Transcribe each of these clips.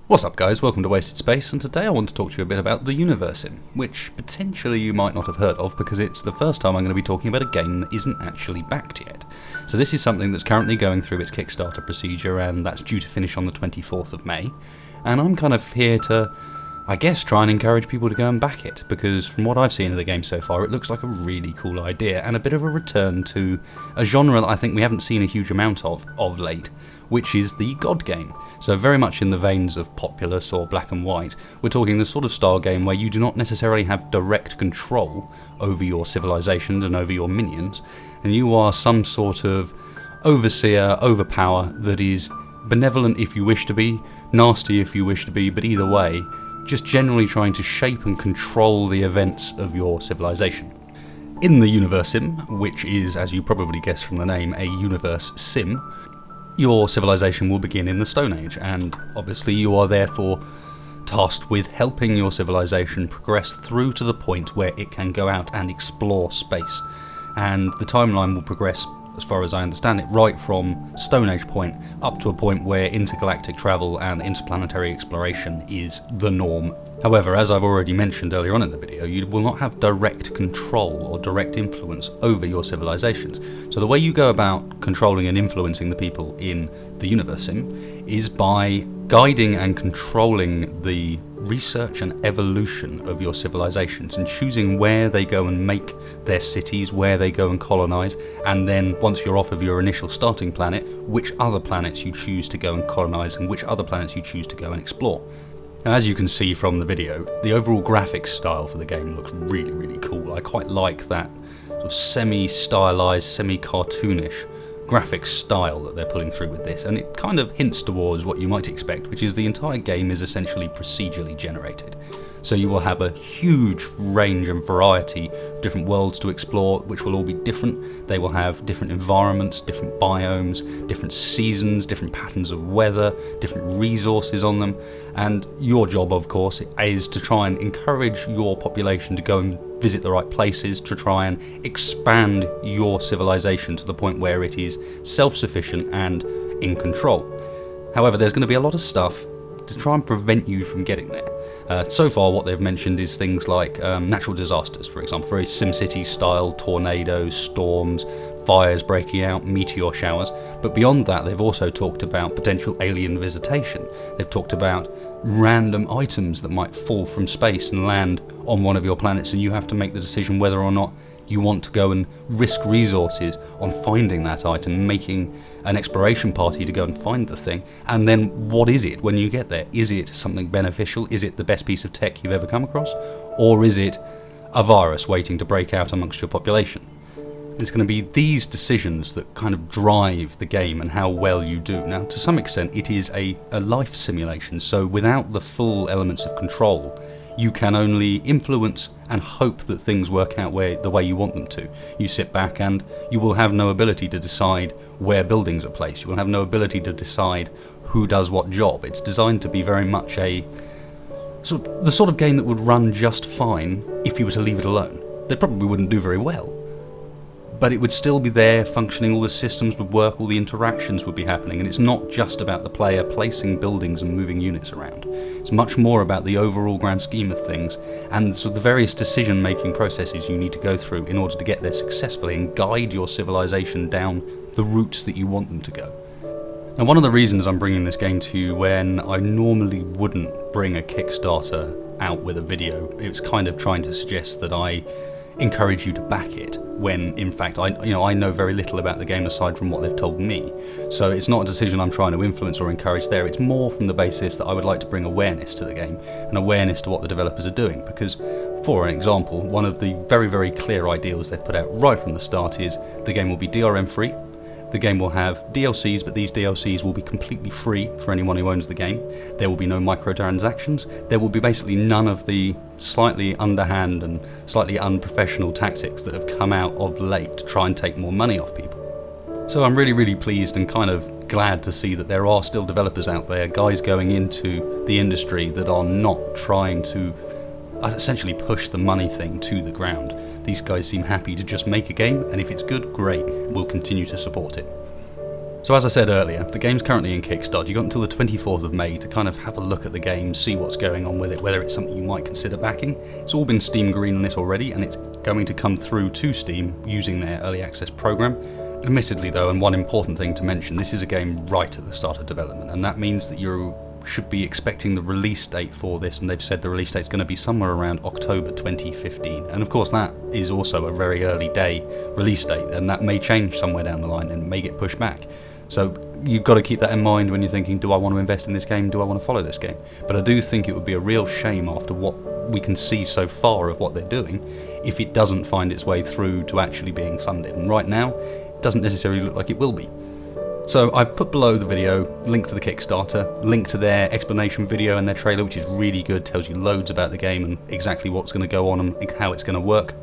What's up guys, welcome to Wasted Space, and today I want to talk to you a bit about the Universim, which potentially you might not have heard of because it's the first time I'm going to be talking about a game that isn't actually backed yet. So this is something that's currently going through its Kickstarter procedure, and that's due to finish on the 24th of May, and I'm kind of here to, I guess, try and encourage people to go and back it, because from what I've seen of the game so far, it looks like a really cool idea, and a bit of a return to a genre that I think we haven't seen a huge amount of late, which is the God game. So very much in the veins of Populous or Black and White, we're talking the sort of style game where you do not necessarily have direct control over your civilizations and over your minions, and you are some sort of overseer, overpower that is benevolent if you wish to be, nasty if you wish to be, but either way, just generally trying to shape and control the events of your civilization. In the Universim, which is, as you probably guessed from the name, a universe sim, your civilization will begin in the Stone Age, and obviously you are therefore tasked with helping your civilization progress through to the point where it can go out and explore space. And the timeline will progress, as far as I understand it, right from Stone Age point up to a point where intergalactic travel and interplanetary exploration is the norm. However, as I've already mentioned earlier on in the video, you will not have direct control or direct influence over your civilizations. So the way you go about controlling and influencing the people in the Universim is by guiding and controlling the research and evolution of your civilizations, and choosing where they go and make their cities, where they go and colonize, and then once you're off of your initial starting planet, which other planets you choose to go and colonize and which other planets you choose to go and explore. Now, as you can see from the video, the overall graphics style for the game looks really cool. I quite like that sort of semi-stylized, semi-cartoonish graphics style that they're pulling through with this, and it kind of hints towards what you might expect, which is the entire game is essentially procedurally generated. So you will have a huge range and variety of different worlds to explore, which will all be different. They will have different environments, different biomes, different seasons, different patterns of weather, different resources on them, and your job, of course, is to try and encourage your population to go and visit the right places, to try and expand your civilization to the point where it is self-sufficient and in control. However, there's going to be a lot of stuff to try and prevent you from getting there. So far what they've mentioned is things like natural disasters, for example, very SimCity style, tornadoes, storms, fires breaking out, meteor showers, but beyond that they've also talked about potential alien visitation. They've talked about random items that might fall from space and land on one of your planets, and you have to make the decision whether or not you want to go and risk resources on finding that item, making an exploration party to go and find the thing, and then what is it when you get there? Is it something beneficial? Is it the best piece of tech you've ever come across? Or is it a virus waiting to break out amongst your population? It's going to be these decisions that kind of drive the game and how well you do. Now, to some extent, it is a life simulation, so without the full elements of control, you can only influence and hope that things work out the way you want them to. You sit back and you will have no ability to decide where buildings are placed. You will have no ability to decide who does what job. It's designed to be very much the sort of game that would run just fine if you were to leave it alone. They probably wouldn't do very well, but it would still be there, functioning, all the systems would work, all the interactions would be happening, and it's not just about the player placing buildings and moving units around. It's much more about the overall grand scheme of things, and so the various decision-making processes you need to go through in order to get there successfully and guide your civilization down the routes that you want them to go. Now, one of the reasons I'm bringing this game to you when I normally wouldn't bring a Kickstarter out with a video, it's kind of trying to suggest that I encourage you to back it, when in fact I know very little about the game aside from what they've told me. So it's not a decision I'm trying to influence or encourage there. It's more from the basis that I would like to bring awareness to the game and awareness to what the developers are doing, because for an example, one of the very clear ideals they've put out right from the start is the game will be DRM free. The game will have DLCs, but these DLCs will be completely free for anyone who owns the game. There will be no microtransactions. There will be basically none of the slightly underhand and slightly unprofessional tactics that have come out of late to try and take more money off people. So I'm really pleased and kind of glad to see that there are still developers out there, guys going into the industry that are not trying to essentially push the money thing to the ground. These guys seem happy to just make a game, and if it's good, great, we'll continue to support it. So as I said earlier, the game's currently in Kickstarter. You've got until the 24th of May to kind of have a look at the game, see what's going on with it, whether it's something you might consider backing. It's all been Steam greenlit already, and it's going to come through to Steam using their early access program. Admittedly though, and one important thing to mention, this is a game right at the start of development, and that means that you should be expecting the release date for this, and they've said the release date's going to be somewhere around October 2015. And of course that is also a very early day release date, and that may change somewhere down the line and may get pushed back. So you've got to keep that in mind when you're thinking, do I want to invest in this game, do I want to follow this game? But I do think it would be a real shame after what we can see so far of what they're doing if it doesn't find its way through to actually being funded. And right now, it doesn't necessarily look like it will be. So I've put below the video link to the Kickstarter, link to their explanation video and their trailer, which is really good, tells you loads about the game and exactly what's going to go on and how it's going to work.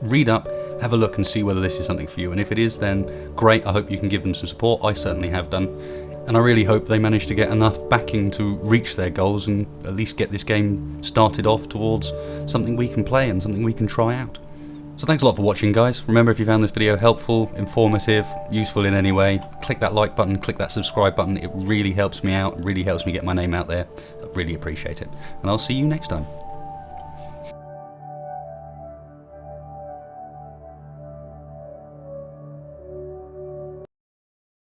Read up, have a look and see whether this is something for you, and if it is, then great. I hope you can give them some support. I certainly have done, and I really hope they manage to get enough backing to reach their goals and at least get this game started off towards something we can play and something we can try out. So thanks a lot for watching, guys. Remember, if you found this video helpful, informative, useful in any way, click that like button, click that subscribe button. It really helps me out, really helps me get my name out there. I really appreciate it, and I'll see you next time.